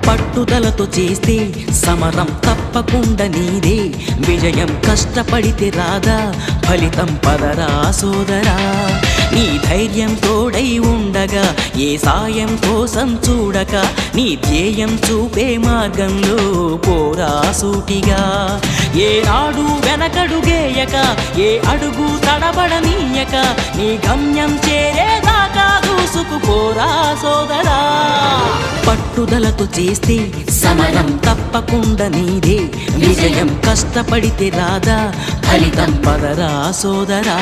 పట్టుదలతో చేస్తే సమరం తప్పకుండా నీదే, విజయం కష్టపడితే రాదా ఫలితం పదరా సోదరా. నీ ధైర్యం తోడై ఉండగా ఏ సాయం కోసం చూడక, నీ ధ్యేయం చూపే మార్గంలో పోరా సూటిగా. ఏనాడు వెనకడుగేయక, ఏ అడుగు తడబడనీయక, నీ గమ్యం చేరేదాకా దూసుకుపోరా సోదరా. పట్టుదలతో చేస్తే సమరం తప్పకుండా నీదే, విజయం కష్టపడితే రాదా ఫలితం పదరా సోదరా.